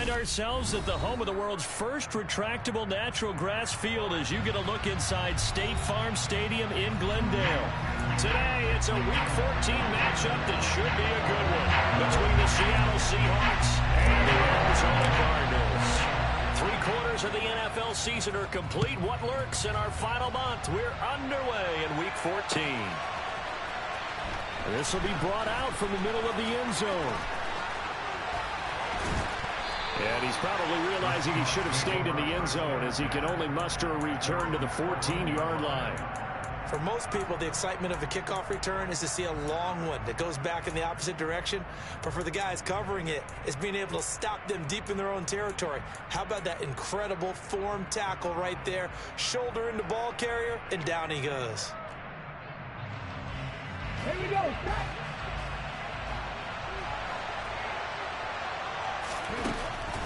find ourselves at the home of the world's first retractable natural grass field as you get a look inside State Farm Stadium in Glendale. Today, it's a Week 14 matchup that should be a good one between the Seattle Seahawks and the Arizona Cardinals. 3/4 of the NFL season are complete. What lurks in our final month? We're underway in Week 14. This will be brought out from the middle of the end zone. And he's probably realizing he should have stayed in the end zone as he can only muster a return to the 14-yard line. For most people, the excitement of a kickoff return is to see a long one that goes back in the opposite direction. But for the guys covering it, it's being able to stop them deep in their own territory. How about that incredible form tackle right there? Shoulder in the ball carrier, and down he goes. Here we go.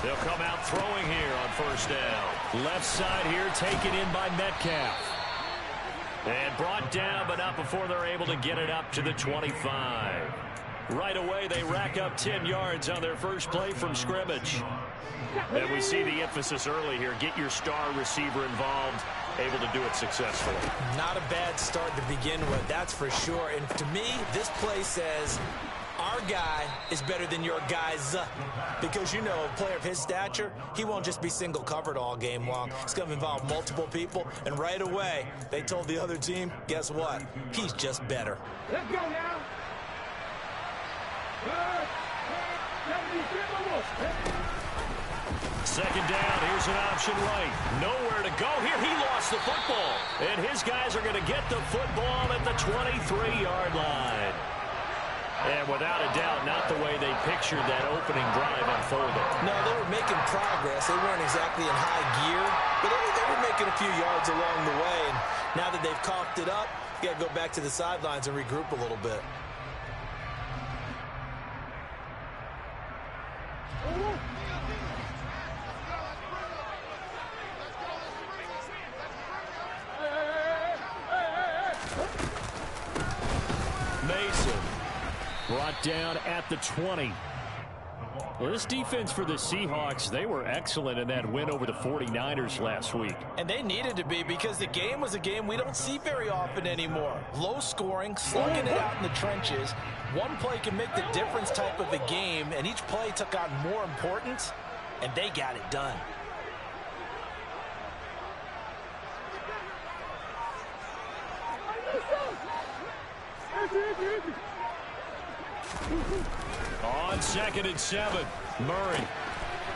They'll come out throwing here on first down. Left side here taken in by Metcalf. And brought down, but not before they're able to get it up to the 25. Right away, they rack up 10 yards on their first play from scrimmage. And we see the emphasis early here. Get your star receiver involved, able to do it successfully. Not a bad start to begin with, that's for sure. And to me, this play says, our guy is better than your guys. Because, you know, a player of his stature, he won't just be single covered all game long. It's going to involve multiple people. And right away, they told the other team, guess what? He's just better. Let's go now. Second down, here's an option right. Nowhere to go here. He lost the football. And his guys are going to get the football at the 23-yard line. And without a doubt, not the way they pictured that opening drive unfolding. No, they were making progress. They weren't exactly in high gear, but they were making a few yards along the way. And now that they've coughed it up, you got to go back to the sidelines and regroup a little bit. Brought down at the 20. Well, this defense for the Seahawks, they were excellent in that win over the 49ers last week. And they needed to be because the game was a game we don't see very often anymore. Low scoring, slugging it out in the trenches. One play can make the difference type of a game, and each play took on more importance, and they got it done. On 2nd and 7, Murray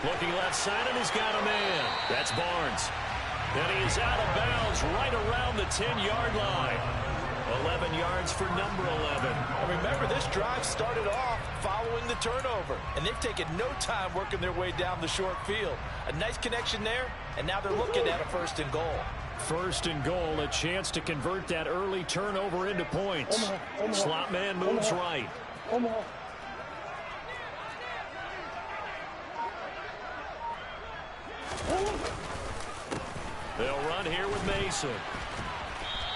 looking left side, and he's got a man. That's Barnes. And he is out of bounds right around the 10-yard line. 11 yards for number 11. And remember, this drive started off following the turnover, and they've taken no time working their way down the short field. A nice connection there, and now they're looking at a 1st and goal. 1st and goal, a chance to convert that early turnover into points. Slot man moves right. They'll run here with Mason.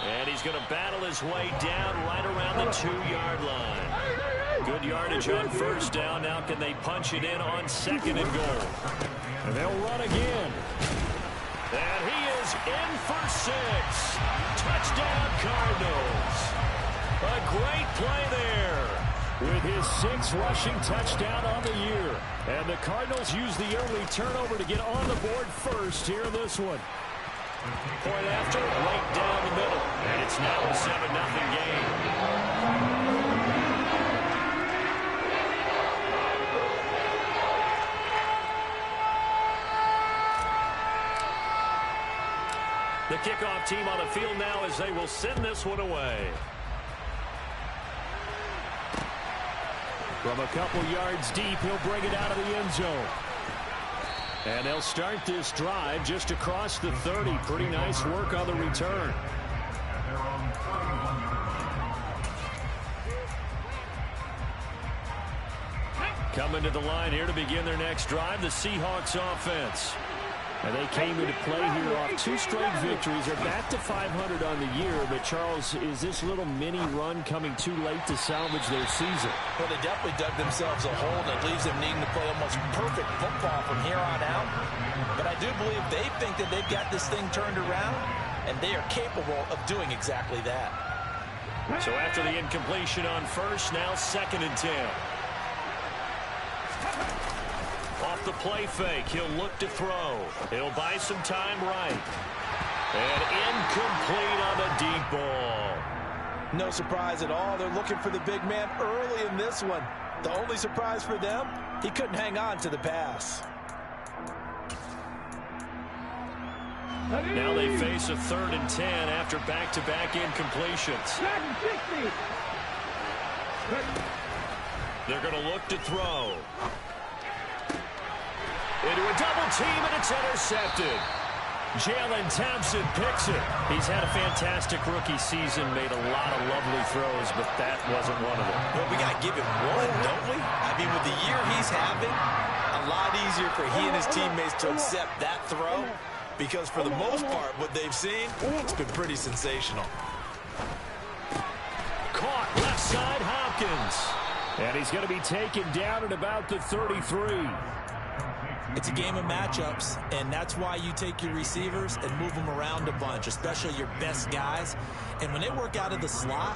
And he's going to battle his way down right around the 2-yard line. Good yardage on first down. Now can they punch it in on 2nd and goal? And they'll run again. And he is in for 6. Touchdown, Cardinals. A great play there with his 6th rushing touchdown on the year. And the Cardinals use the early turnover to get on the board first here in this one. Point after, right down the middle. And it's now a 7-0 game. The kickoff team on the field now as they will send this one away. From a couple yards deep, he'll bring it out of the end zone. And they'll start this drive just across the 30. Pretty nice work on the return. Coming to the line here to begin their next drive, the Seahawks offense. And they came into play here off 2 straight victories. They're back to 500 on the year. But, Charles, is this little mini run coming too late to salvage their season? Well, they definitely dug themselves a hole, and it leaves them needing to play almost perfect football from here on out. But I do believe they think that they've got this thing turned around, and they are capable of doing exactly that. So after the incompletion on first, now 2nd and 10. Off the play fake, he'll look to throw. He'll buy some time right. And incomplete on the deep ball. No surprise at all. They're looking for the big man early in this one. The only surprise for them, he couldn't hang on to the pass. Now they face a 3rd and 10 after back-to-back incompletions. They're going to look to throw. Into a double team, and it's intercepted. Jalen Thompson picks it. He's had a fantastic rookie season, made a lot of lovely throws, but that wasn't one of them. Well, we got to give him one, don't we? I mean, with the year he's having, a lot easier for he and his teammates to accept that throw, because for the most part, what they've seen, it's been pretty sensational. Caught left side, Hopkins. And he's going to be taken down at about the 33. It's a game of matchups, and that's why you take your receivers and move them around a bunch, especially your best guys. And when they work out of the slot,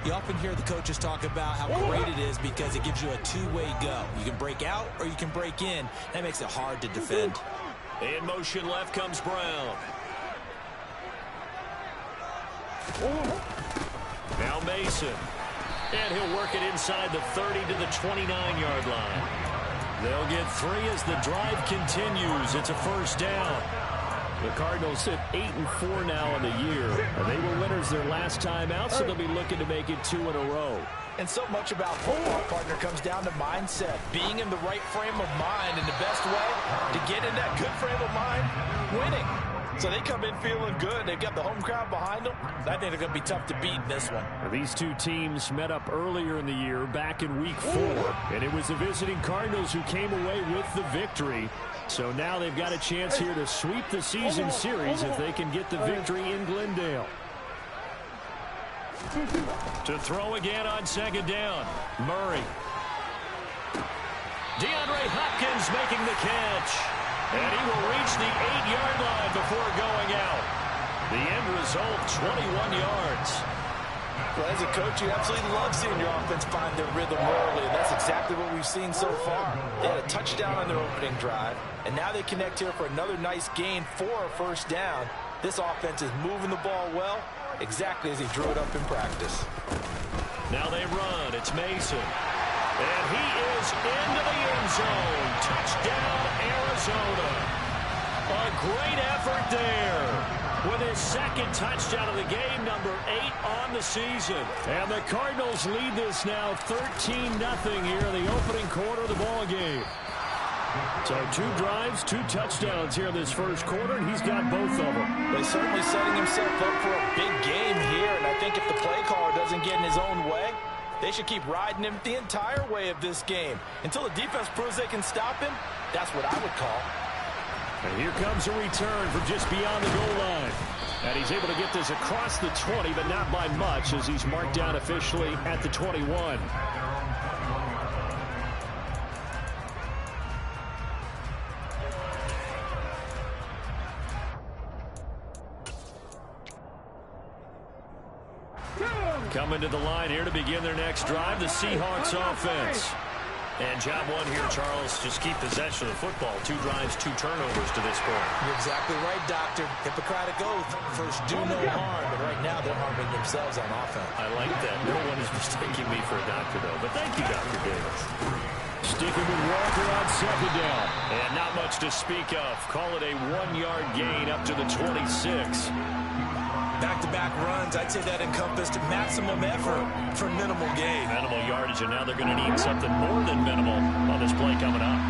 you often hear the coaches talk about how great it is because it gives you a two-way go. You can break out or you can break in. That makes it hard to defend. In motion left comes Brown. Now Mason. And he'll work it inside the 30 to the 29-yard line. They'll get 3 as the drive continues. It's a first down. The Cardinals sit 8-4 now in the year. They were winners their last time out, so they'll be looking to make it 2 in a row. And so much about football, partner, comes down to mindset. Being in the right frame of mind, and the best way to get in that good frame of mind, winning. So they come in feeling good. They've got the home crowd behind them. I think they're going to be tough to beat in this one. These two teams met up earlier in the year, back in Week 4. And it was the visiting Cardinals who came away with the victory. So now they've got a chance here to sweep the season series if they can get the victory in Glendale. To throw again on 2nd down. Murray. DeAndre Hopkins making the catch. And he will reach the 8-yard line before going out. The end result, 21 yards. Well, as a coach, you absolutely love seeing your offense find their rhythm early, and that's exactly what we've seen so far. They had a touchdown on their opening drive, and now they connect here for another nice gain for a first down. This offense is moving the ball well, exactly as he drew it up in practice. Now they run. It's Mason. And he is into the end zone. Touchdown, Arizona. A great effort there. With his 2nd touchdown of the game, number 8 on the season. And the Cardinals lead this now 13-0 here in the opening quarter of the ball game. So 2 drives, 2 touchdowns here in this first quarter, and he's got both of them. But he's certainly setting himself up for a big game here, and I think if the play caller doesn't get in his own way, they should keep riding him the entire way of this game. Until the defense proves they can stop him, that's what I would call. And here comes a return from just beyond the goal line. And he's able to get this across the 20, but not by much, as he's marked down officially at the 21. Coming to the line here to begin their next drive, the Seahawks offense. And job 1 here, Charles, just keep possession of the football. 2 drives, 2 turnovers to this point. You're exactly right, Doctor. Hippocratic oath. First, do no harm. But right now, they're harming themselves on offense. I like that. No one is mistaking me for a doctor, though. But thank you, Dr. Davis. Sticking with Walker on 2nd down. And not much to speak of. Call it a 1-yard gain up to the 26. Back-to-back runs, I'd say that encompassed maximum effort for minimal gain. Minimal yardage, and now they're going to need something more than minimal on this play coming up.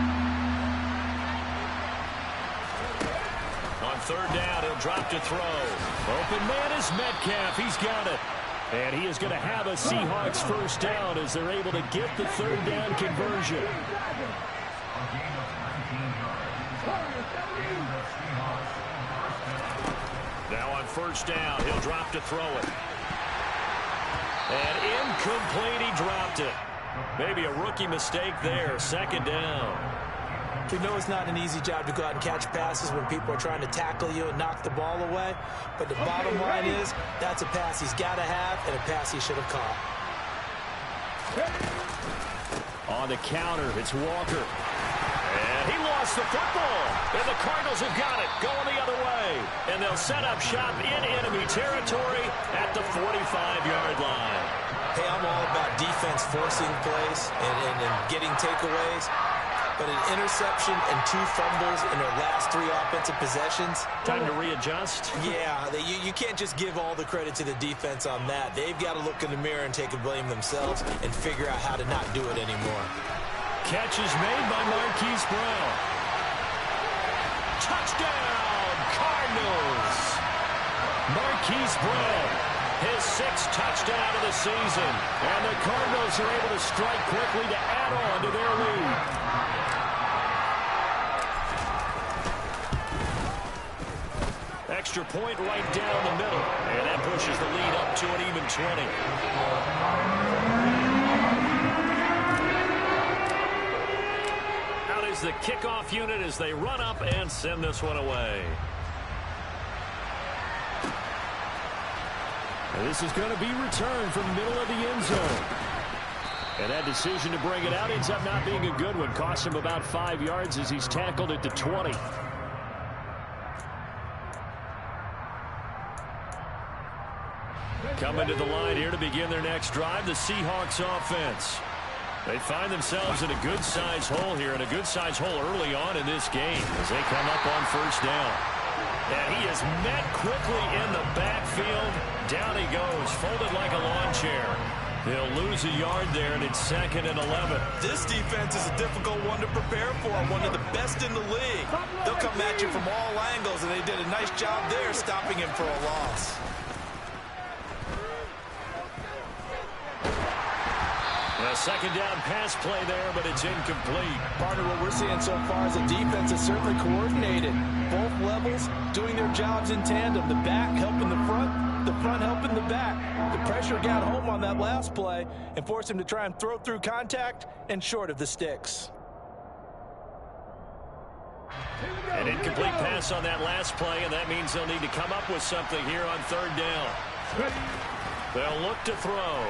On 3rd down, he'll drop to throw. Open man is Metcalf. He's got it. And he is going to have a Seahawks first down as they're able to get the 3rd down conversion. Now on first down, he'll drop to throw it. And incomplete, he dropped it. Maybe a rookie mistake there, second down. We know it's not an easy job to go out and catch passes when people are trying to tackle you and knock the ball away. But the bottom line is, that's a pass he's got to have and a pass he should have caught. On the counter, it's Walker. And he lost the football. And the Cardinals have got it, going the other way. And they'll set up shop in enemy territory at the 45-yard line. Hey, I'm all about defense forcing plays and getting takeaways. But an interception and 2 fumbles in their last 3 offensive possessions. Time to readjust. Yeah, you can't just give all the credit to the defense on that. They've got to look in the mirror and take a blame themselves and figure out how to not do it anymore. Catch is made by Marquise Brown. Touchdown, Cardinals! Marquise Brown, his 6th touchdown of the season. And the Cardinals are able to strike quickly to add on to their lead. Extra point right down the middle. And that pushes the lead up to an even 20. Out is the kickoff unit as they run up and send this one away. And this is going to be returned from the middle of the end zone. And that decision to bring it out ends up not being a good one. Costs him about 5 yards as he's tackled at the 20. Coming to the line here to begin their next drive, the Seahawks offense. They find themselves in a good-sized hole here, and a good-sized hole early on in this game as they come up on first down. And he is met quickly in the backfield. Down he goes, folded like a lawn chair. They'll lose a yard there, and it's 2nd and 11. This defense is a difficult one to prepare for, one of the best in the league. They'll come at you from all angles, and they did a nice job there stopping him for a loss. A second down pass play there, but it's incomplete. Part of what we're seeing so far is the defense is certainly coordinated. Both levels doing their jobs in tandem. The back helping the front helping the back. The pressure got home on that last play and forced him to try and throw through contact and short of the sticks. An incomplete pass on that last play, and that means they'll need to come up with something here on 3rd down. They'll look to throw.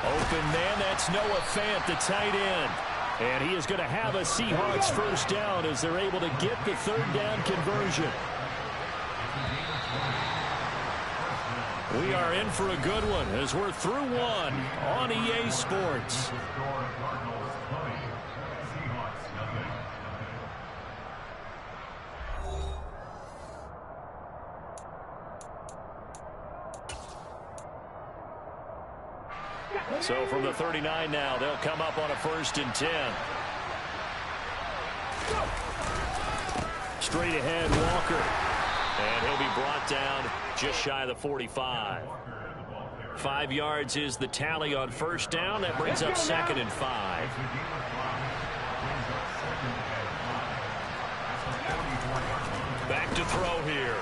Open man, that's Noah Fant, the tight end. And he is going to have a Seahawks first down as they're able to get the 3rd down conversion. We are in for a good one as we're through one on EA Sports. So from the 39 now, they'll come up on a 1st and 10. Straight ahead, Walker. And he'll be brought down just shy of the 45. 5 yards is the tally on first down. That brings up 2nd and 5. Back to throw here.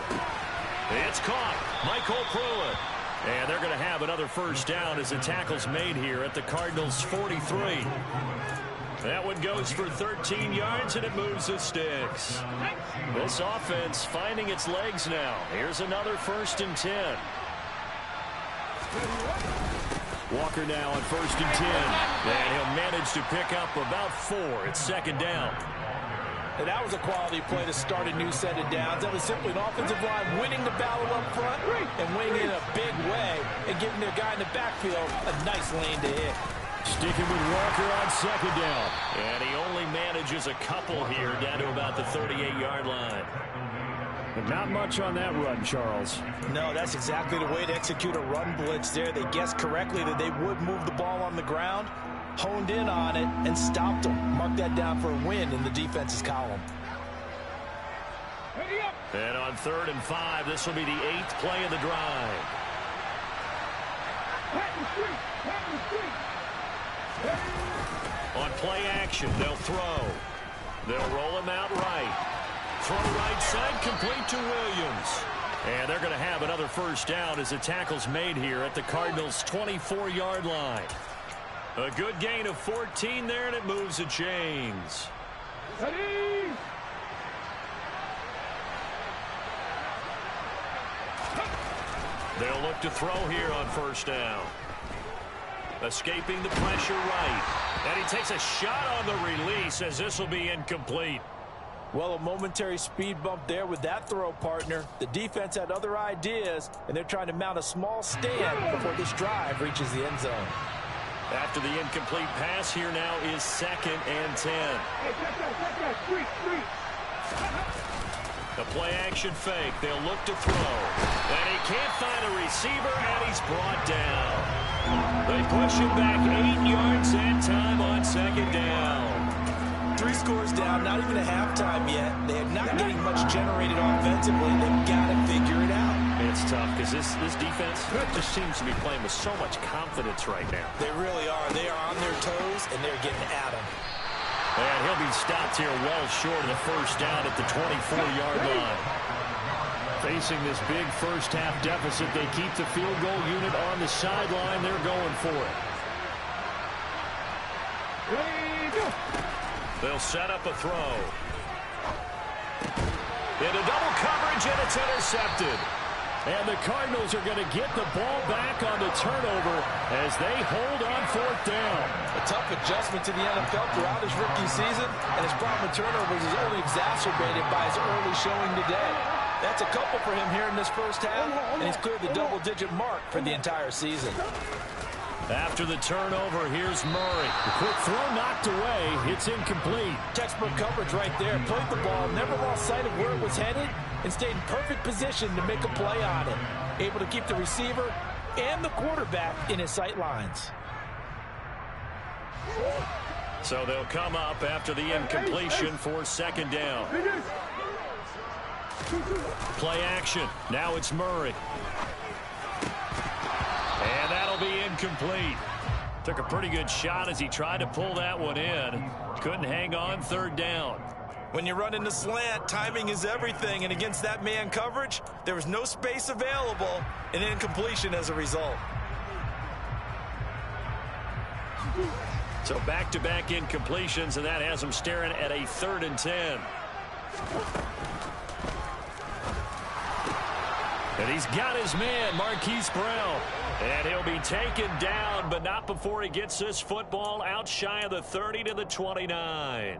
It's caught. Michael Pruitt. And they're going to have another first down as the tackle's made here at the Cardinals' 43. That one goes for 13 yards, and it moves the sticks. This offense finding its legs now. Here's another 1st and 10. Walker now on 1st and 10. And he'll manage to pick up about 4. It's 2nd down. And that was a quality play to start a new set of downs. That was simply an offensive line winning the battle up front and winning in a big way and giving their guy in the backfield a nice lane to hit. Sticking with Walker on 2nd down. And he only manages a couple here down to about the 38-yard line. But not much on that run, Charles. No, that's exactly the way to execute a run blitz there. They guessed correctly that they would move the ball on the ground, honed in on it, and stopped them. Mark that down for a win in the defense's column. And on 3rd and 5, this will be the 8th play of the drive. On play action, they'll throw. They'll roll him out right. Throw right side, complete to Williams. And they're going to have another first down as the tackle's made here at the Cardinals' 24-yard line. A good gain of 14 there, and it moves the chains. Ready? They'll look to throw here on first down. Escaping the pressure right. And he takes a shot on the release as this will be incomplete. Well, a momentary speed bump there with that throw, partner. The defense had other ideas, and they're trying to mount a small stand before this drive reaches the end zone. After the incomplete pass, here now is 2nd and 10. The play-action fake. They'll look to throw. And he can't find a receiver, and he's brought down. They push him back 8 yards that time on 2nd down. 3 scores down, not even a halftime yet. They're not getting much generated offensively. They've got to figure it out. It's tough because this defense just seems to be playing with so much confidence right now. They really are. They are on their toes, and they're getting at them. And he'll be stopped here well short of the first down at the 24-yard line. Facing this big first-half deficit, they keep the field goal unit on the sideline. They're going for it. They'll set up a throw. Into double coverage, and it's intercepted. And the Cardinals are going to get the ball back on the turnover as they hold on 4th down. A tough adjustment to the NFL throughout his rookie season, and his problem with turnovers is only exacerbated by his early showing today. That's a couple for him here in this first half, and he's cleared the double-digit mark for the entire season. After the turnover, here's Murray. The quick throw knocked away. It's incomplete. Textbook coverage right there. Played the ball, never lost sight of where it was headed, and stayed in perfect position to make a play on it. Able to keep the receiver and the quarterback in his sight lines. So they'll come up after the incompletion for 2nd down. Play action. Now it's Murray. And that'll be incomplete. Took a pretty good shot as he tried to pull that one in. Couldn't hang on 3rd down. When you run in the slant, timing is everything, and against that man coverage, there was no space available, and incompletion as a result. So back-to-back incompletions, and that has him staring at a 3rd and 10. And he's got his man, Marquise Brown. And he'll be taken down, but not before he gets this football out shy of the 30 to the 29.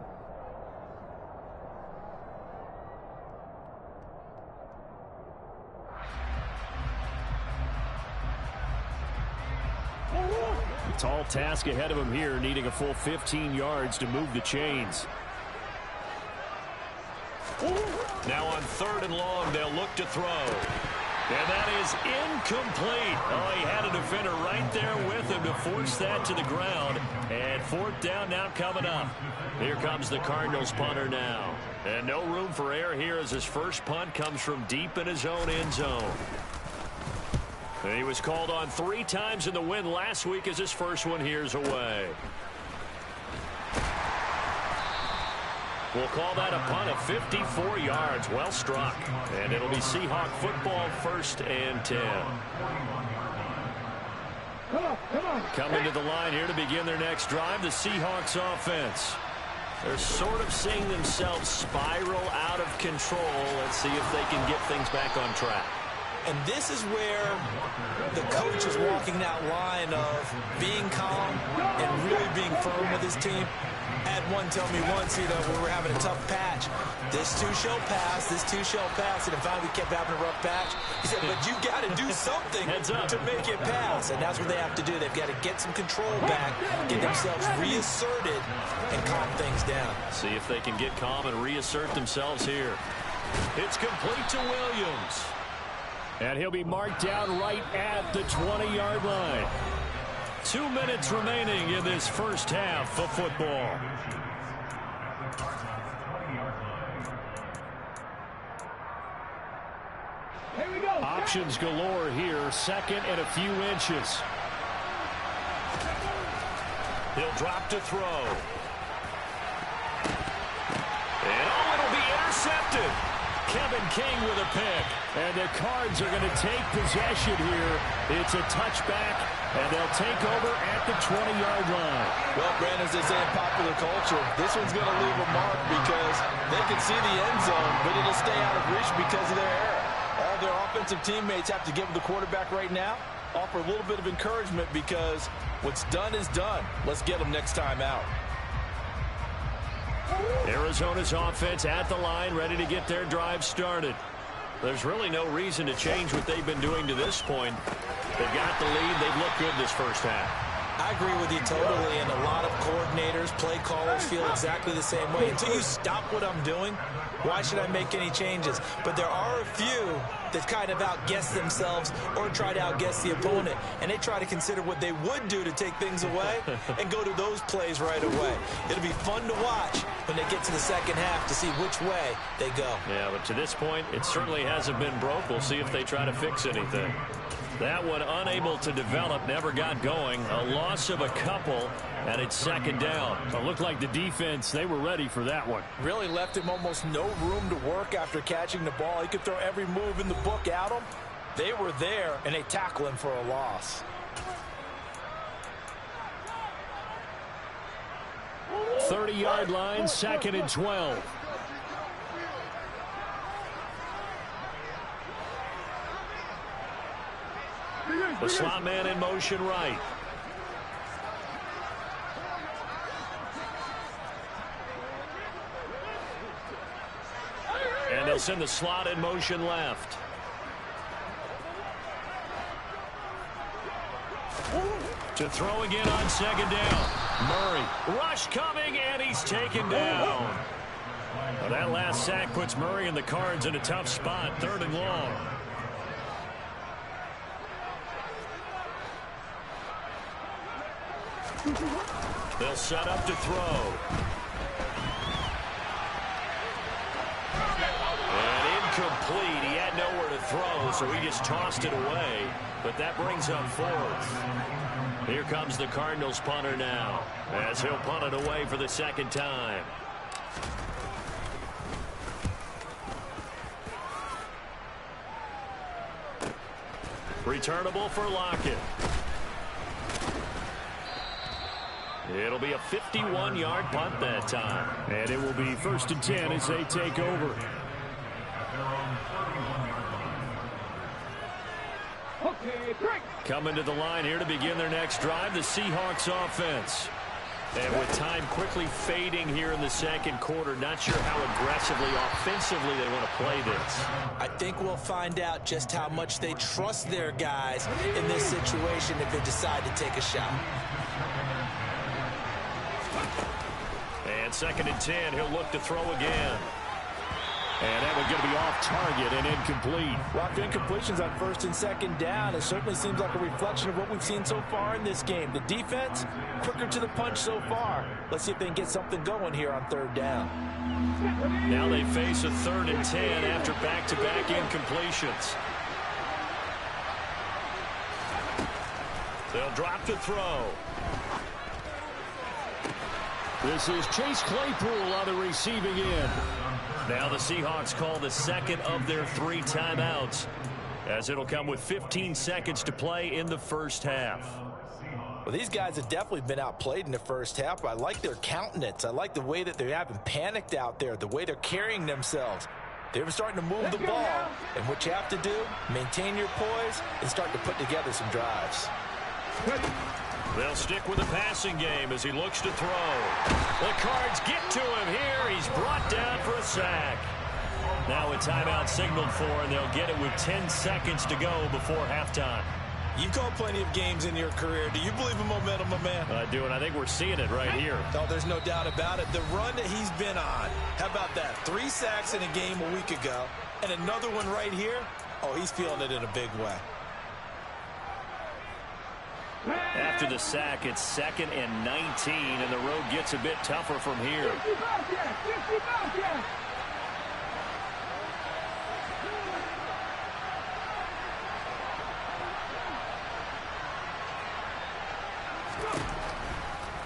Tall task ahead of him here, needing a full 15 yards to move the chains. Now on 3rd and long, they'll look to throw. And that is incomplete. Oh, he had a defender right there with him to force that to the ground. And 4th down now coming up. Here comes the Cardinals punter now. And no room for error here as his first punt comes from deep in his own end zone. And he was called on 3 times in the win last week as his first one here's away. We'll call that a punt of 54 yards. Well struck. And it'll be Seahawk football 1st and 10. Coming to the line here to begin their next drive, the Seahawks offense. They're sort of seeing themselves spiral out of control. Let's see if they can get things back on track. And this is where the coach is walking that line of being calm and really being firm with his team. I had one tell me once, when we were having a tough patch, this too shall pass, this too shall pass, and finally we kept having a rough patch. He said, but you got to do something to make it pass, and that's what they have to do. They've got to get some control back, get themselves reasserted, and calm things down. See if they can get calm and reassert themselves here. It's complete to Williams. And he'll be marked down right at the 20-yard line. 2 minutes remaining in this first half of football. Here we go. Options galore here. 2nd and a few inches. He'll drop to throw. intercepted. Kevin King with a pick. And the Cards are going to take possession here. It's a touchback, and they'll take over at the 20-yard line. Well, Brandon, as they say in popular culture, this one's going to leave a mark because they can see the end zone, but it'll stay out of reach because of their error. All their offensive teammates have to give the quarterback right now, offer a little bit of encouragement because what's done is done. Let's get them next time out. Arizona's offense at the line, ready to get their drive started. There's really no reason to change what they've been doing to this point. They've got the lead. They've looked good this first half. I agree with you totally, and a lot of coordinators, play callers feel exactly the same way. Until you stop what I'm doing, why should I make any changes? But there are a few that kind of outguess themselves or try to outguess the opponent, and they try to consider what they would do to take things away and go to those plays right away. It'll be fun to watch when they get to the second half to see which way they go. Yeah, but to this point, it certainly hasn't been broke. We'll see if they try to fix anything. That one unable to develop, never got going. A loss of a couple, and it's second down. It looked like the defense, they were ready for that one. Really left him almost no room to work after catching the ball. He could throw every move in the book at him. They were there, and they tackle him for a loss. .30-yard line, 2nd and 12. The slot man in motion right. And they'll send the slot in motion left. To throw again on second down. Murray. Rush coming, and he's taken down. Well, that last sack puts Murray and the Cards in a tough spot, 3rd and long. They'll set up to throw. And incomplete. He had nowhere to throw, so he just tossed it away. But that brings up 4th. Here comes the Cardinals punter now, as he'll punt it away for the second time. Returnable for Lockett. It'll be a 51-yard punt that time. And it will be 1st and 10 as they take over. Coming to the line here to begin their next drive, the Seahawks offense. And with time quickly fading here in the second quarter, not sure how aggressively, offensively they want to play this. I think we'll find out just how much they trust their guys in this situation if they decide to take a shot. And 2nd and 10, he'll look to throw again. And that one's going to be off target and incomplete. Well, after incompletions on 1st and 2nd down, it certainly seems like a reflection of what we've seen so far in this game. The defense, quicker to the punch so far. Let's see if they can get something going here on 3rd down. Now they face a 3rd and 10 after back-to-back incompletions. They'll drop to throw. This is Chase Claypool on the receiving end. Now the Seahawks call the second of their 3 timeouts, as it'll come with 15 seconds to play in the first half. Well, these guys have definitely been outplayed in the first half, but I like their countenance. I like the way that they haven't panicked out there, the way they're carrying themselves. They're starting to move the ball, and what you have to do, maintain your poise and start to put together some drives. They'll stick with the passing game as he looks to throw. The Cards get to him here. He's brought down for a sack. Now a timeout signaled for, and they'll get it with 10 seconds to go before halftime. You've called plenty of games in your career. Do you believe in momentum, my man? I do, and I think we're seeing it right here. Oh, there's no doubt about it. The run that he's been on, how about that? 3 sacks in a game a week ago, and another one right here. Oh, he's feeling it in a big way. After the sack, it's 2nd and 19, and the road gets a bit tougher from here.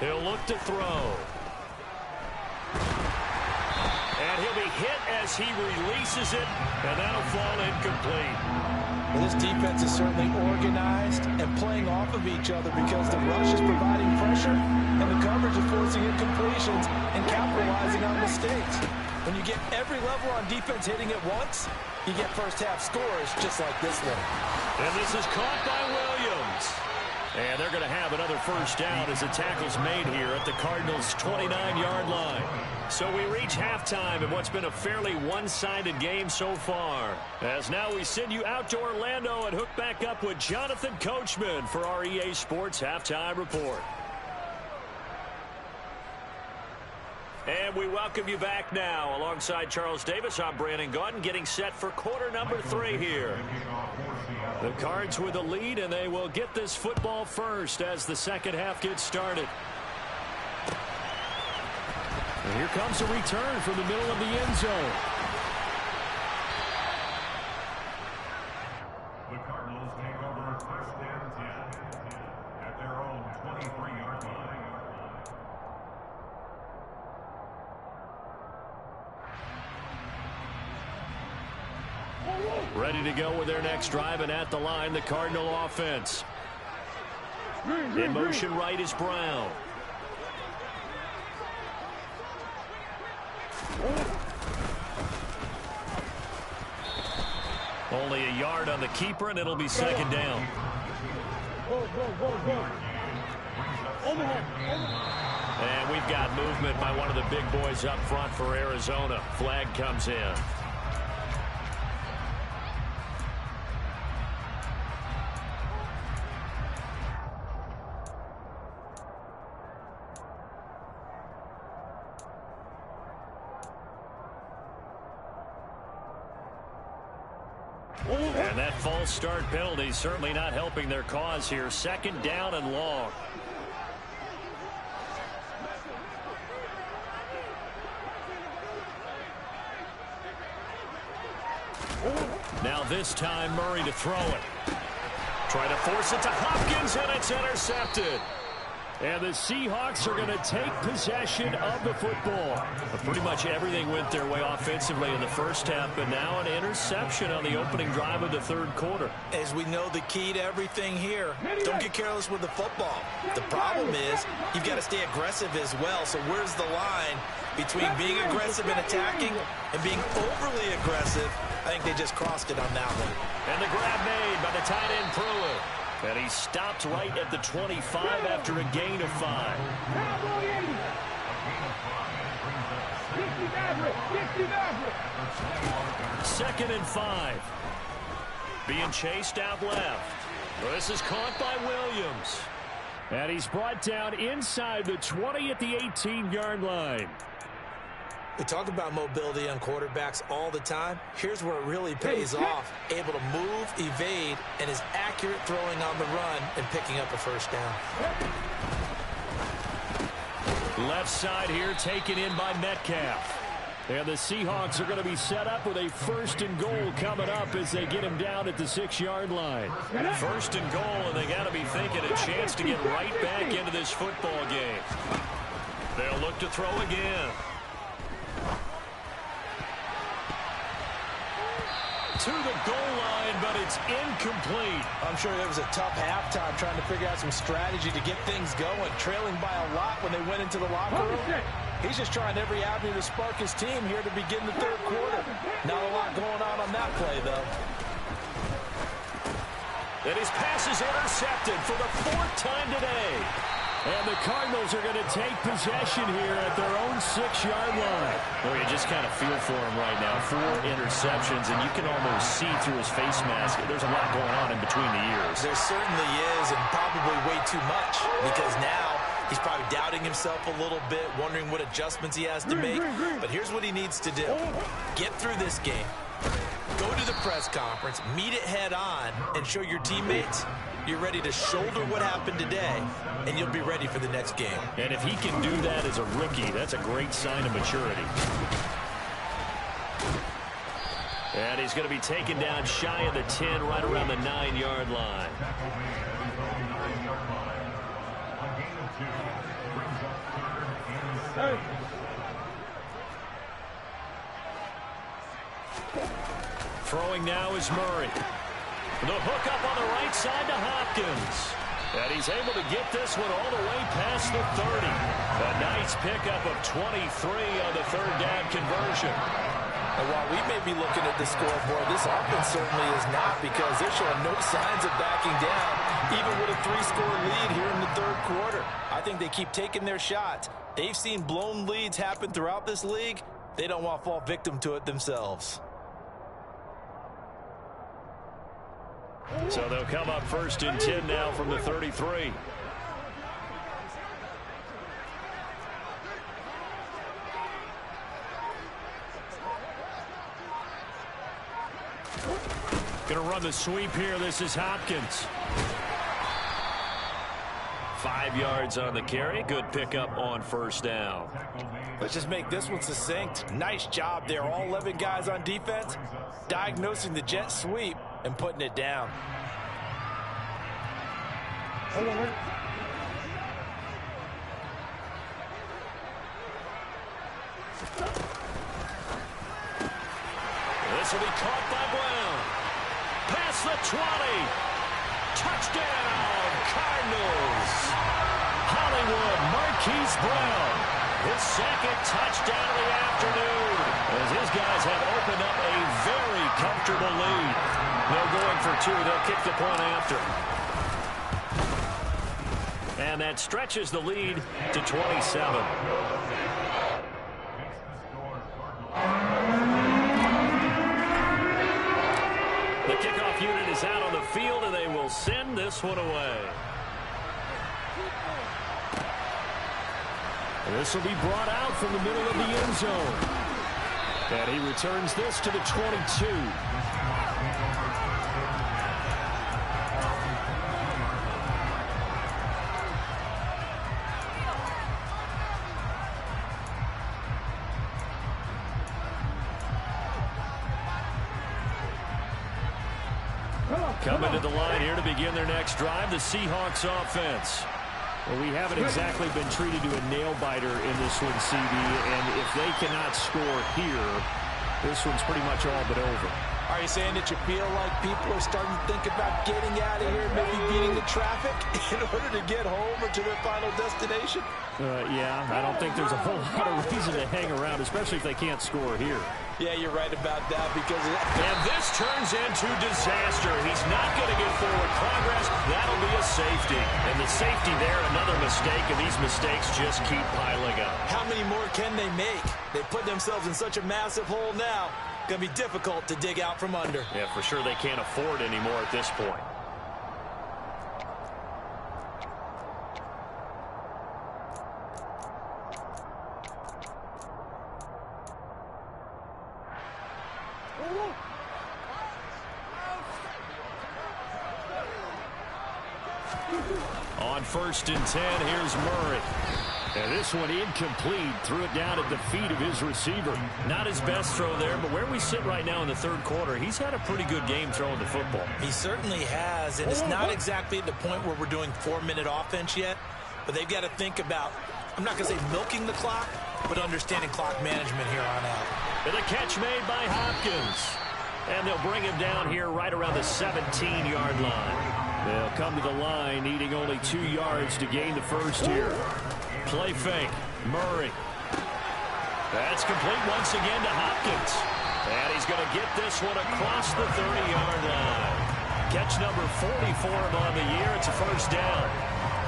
He'll look to throw. And he'll be hit as he releases it, and that'll fall incomplete. Well, this defense is certainly organized and playing off of each other because the rush is providing pressure and the coverage is forcing incompletions and capitalizing on mistakes. When you get every level on defense hitting at once, you get first-half scores just like this one. And this is caught by Williams. And they're going to have another first down as the tackle's made here at the Cardinals' 29-yard line. So we reach halftime in what's been a fairly one-sided game so far. As now we send you out to Orlando and hook back up with Jonathan Coachman for our EA Sports Halftime Report. And we welcome you back now. Alongside Charles Davis, I'm Brandon Gaudin, getting set for quarter number 3 here. The Cards with the lead, and they will get this football first as the second half gets started. And here comes a return from the middle of the end zone. The Cardinals take over first and 10 at their own 23-yard line. Ready to go with their next drive, and at the line, the Cardinal offense. In motion right is Brown. Only a yard on the keeper, and it'll be second down. And we've got movement by one of the big boys up front for Arizona. Flag comes in. And that false start penalty certainly not helping their cause here. Second down and long. Now this time Murray to throw it. Try to force it to Hopkins, and it's intercepted. And the Seahawks are going to take possession of the football. Pretty much everything went their way offensively in the first half, but now an interception on the opening drive of the third quarter. As we know, the key to everything here, don't get careless with the football. The problem is you've got to stay aggressive as well. So where's the line between being aggressive and attacking and being overly aggressive? I think they just crossed it on that one. And the grab made by the tight end Pruitt. And he stopped right at the 25 after a gain of 5. Second and 5. Being chased out left. Well, this is caught by Williams. And he's brought down inside the 20 at the 18-yard line. We talk about mobility on quarterbacks all the time. Here's where it really pays off. Able to move, evade, and is accurate throwing on the run and picking up a first down. Left side here taken in by Metcalf. And the Seahawks are going to be set up with a first and goal coming up as they get him down at the 6-yard line. First and goal, and they got to be thinking a chance to get right back into this football game. They'll look to throw again. To the goal line, but it's incomplete. I'm sure there was a tough halftime trying to figure out some strategy to get things going, trailing by a lot when they went into the locker room. He's just trying every avenue to spark his team here to begin the third quarter. Not a lot going on that play, though. And his pass is intercepted for the 4th time today. And the Cardinals are going to take possession here at their own 6-yard line. Well, you just kind of feel for him right now. 4 interceptions, and you can almost see through his face mask. There's a lot going on in between the ears. There certainly is, and probably way too much, because now he's probably doubting himself a little bit, wondering what adjustments he has to make. But here's what he needs to do. Get through this game. Go to the press conference, meet it head on, and show your teammates you're ready to shoulder what happened today, and you'll be ready for the next game. And if he can do that as a rookie, that's a great sign of maturity. And he's going to be taken down shy of the 10, right around the 9-yard line. Throwing now is Murray. The hook up on the right side to Hopkins. And he's able to get this one all the way past the 30. A nice pickup of 23 on the third down conversion. And while we may be looking at the scoreboard, this offense certainly is not, because they're showing no signs of backing down, even with a 3-score lead here in the third quarter. I think they keep taking their shots. They've seen blown leads happen throughout this league. They don't want to fall victim to it themselves. So they'll come up 1st and 10 now from the 33. Going to run the sweep here. This is Hopkins. 5 yards on the carry. Good pickup on 1st down. Let's just make this one succinct. Nice job there. All 11 guys on defense diagnosing the jet sweep and putting it down. This will be caught by Brown. Past the 20. Touchdown, Cardinals. Hollywood Marquise Brown. His second touchdown of the afternoon, as his guys have opened up a very comfortable lead. They're going for 2. They'll kick the point after. And that stretches the lead to 27. The kickoff unit is out on the field, and they will send this one away. And this will be brought out from the middle of the end zone. And he returns this to the 22. Coming to the line here to begin their next drive, the Seahawks offense. Well, we haven't exactly been treated to a nail-biter in this one, CD, and if they cannot score here, this one's pretty much all but over. Are you saying that you feel like people are starting to think about getting out of here, maybe beating the traffic in order to get home or to their final destination? Yeah, I don't think there's a whole lot of reason to hang around, especially if they can't score here. Yeah, you're right about that, because of that. And this turns into disaster. He's not going to get forward progress. That'll be a safety. And the safety there, another mistake, and these mistakes just keep piling up. How many more can they make? They put themselves in such a massive hole now. Going to be difficult to dig out from under. Yeah, for sure they can't afford anymore at this point. On 1st and 10, here's Murray. And this one incomplete. Threw it down at the feet of his receiver. Not his best throw there, but where we sit right now in the third quarter, he's had a pretty good game throwing the football. He certainly has, and it's not exactly at the point where we're doing 4-minute offense yet, but they've got to think about, I'm not going to say milking the clock, but understanding clock management here on out. And a catch made by Hopkins. And they'll bring him down here right around the 17-yard line. They'll come to the line, needing only 2 yards to gain the first here. Play fake. Murray. That's complete once again to Hopkins. And he's going to get this one across the 30-yard line. Catch number 44 on the year. It's a first down.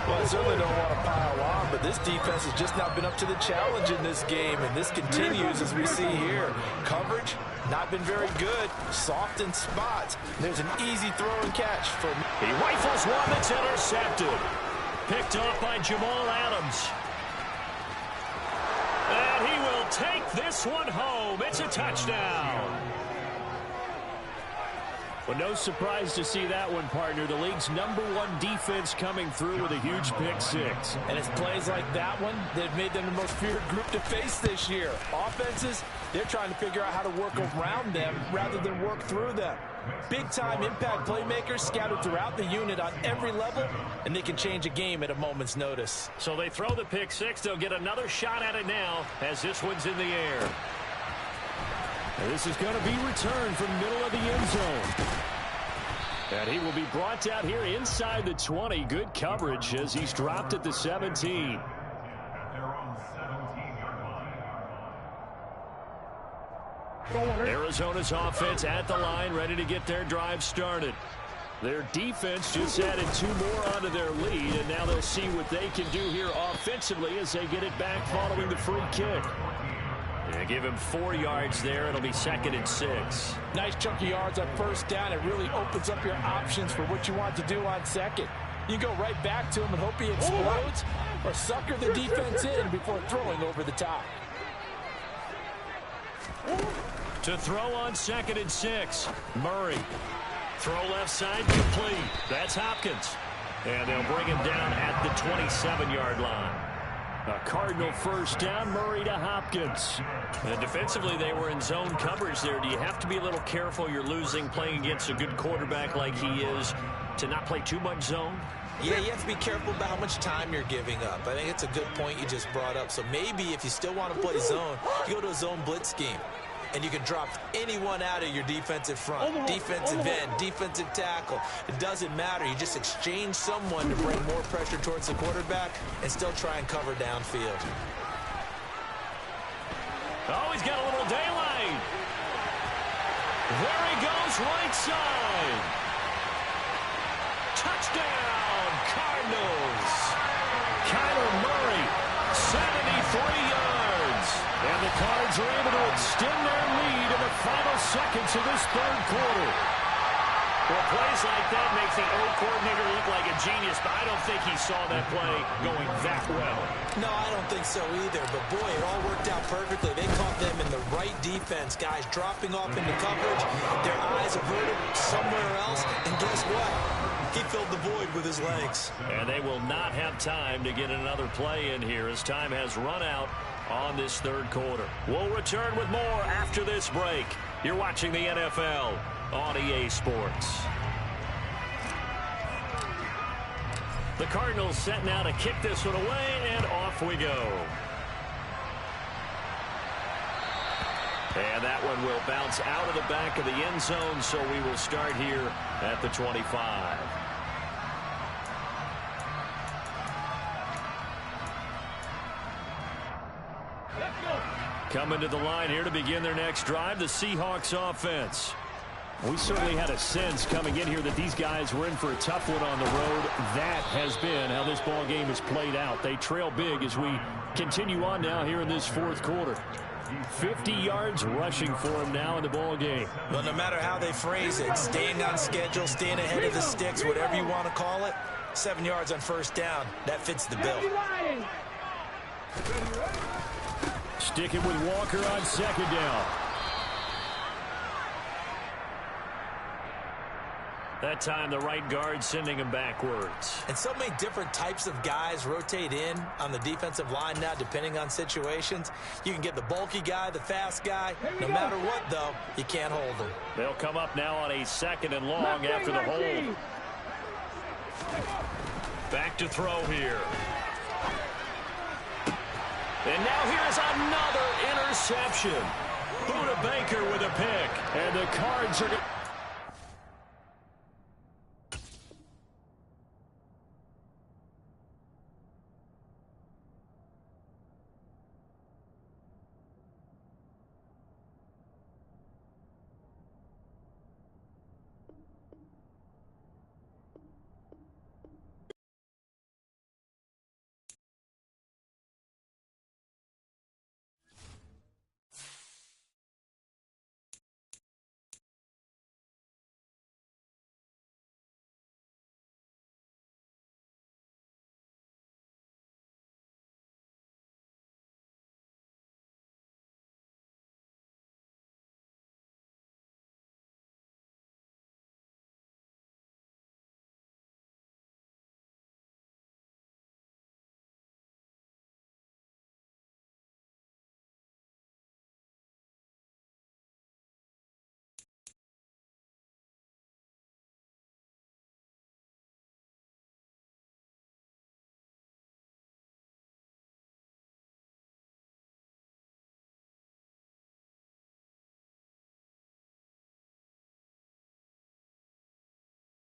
Well, I certainly don't want to pile on, but this defense has just not been up to the challenge in this game, and this continues as we see here. Coverage, not been very good. Soft in spots. There's an easy throw and catch for me. He rifles one that's intercepted. Picked off by Jamal Adams. And he will take this one home. It's a touchdown. Well, no surprise to see that one, partner. The league's #1 defense coming through with a huge pick-6. And it's plays like that one that have made them the most feared group to face this year. Offenses, they're trying to figure out how to work around them rather than work through them. Big-time impact playmakers scattered throughout the unit on every level, and they can change a game at a moment's notice. So they throw the pick-6. They'll get another shot at it now as this one's in the air. And this is going to be returned from middle of the end zone. And he will be brought out here inside the 20. Good coverage as he's dropped at the 17. At their own 17-yard line. Arizona's offense at the line, ready to get their drive started. Their defense just added 2 more onto their lead, and now they'll see what they can do here offensively as they get it back following the free kick. Yeah, give him 4 yards there. It'll be 2nd and 6. Nice chunk of yards on first down. It really opens up your options for what you want to do on second. You go right back to him and hope he explodes, or sucker the defense in before throwing over the top. To throw on 2nd and 6, Murray. Throw left side, complete. That's Hopkins. And they'll bring him down at the 27-yard line. A Cardinal first down, Murray to Hopkins. And defensively, they were in zone coverage there. Do you have to be a little careful? You're losing playing against a good quarterback like he is to not play too much zone? Yeah, you have to be careful about how much time you're giving up. I think it's a good point you just brought up. So maybe if you still want to play zone, you go to a zone blitz scheme. And you can drop anyone out of your defensive front, defensive end, defensive tackle. It doesn't matter. You just exchange someone to bring more pressure towards the quarterback and still try and cover downfield. Oh, he's got a little daylight. There he goes, right side. Touchdown, Cardinals. Kyler Murray, 73 yards. And the Cards are able to extend their lead in the final seconds of this 3rd quarter. Well, plays like that makes the O coordinator look like a genius, but I don't think he saw that play going that well. No, I don't think so either. But, boy, it all worked out perfectly. They caught them in the right defense. Guys dropping off into coverage, their eyes averted somewhere else. And guess what? He filled the void with his legs. And they will not have time to get another play in here as time has run out on this 3rd quarter. We'll return with more after this break. You're watching the NFL on EA Sports. The Cardinals set now to kick this one away, and off we go. And that one will bounce out of the back of the end zone, so we will start here at the 25. Coming to the line here to begin their next drive, the Seahawks offense. We certainly had a sense coming in here that these guys were in for a tough one on the road. That has been how this ball game has played out. They trail big as we continue on now here in this 4th quarter. 50 yards rushing for him now in the ball game. Well, no matter how they phrase it, staying on schedule, staying ahead of the sticks, whatever you want to call it, 7 yards on first down, that fits the bill. Sticking with Walker on 2nd down. That time the right guard sending him backwards. And so many different types of guys rotate in on the defensive line now depending on situations. You can get the bulky guy, the fast guy. No matter what, though, you can't hold them. They'll come up now on a 2nd and long after the hold. Back to throw here. And now here's another interception. Buda Baker with a pick. And the Cards are going to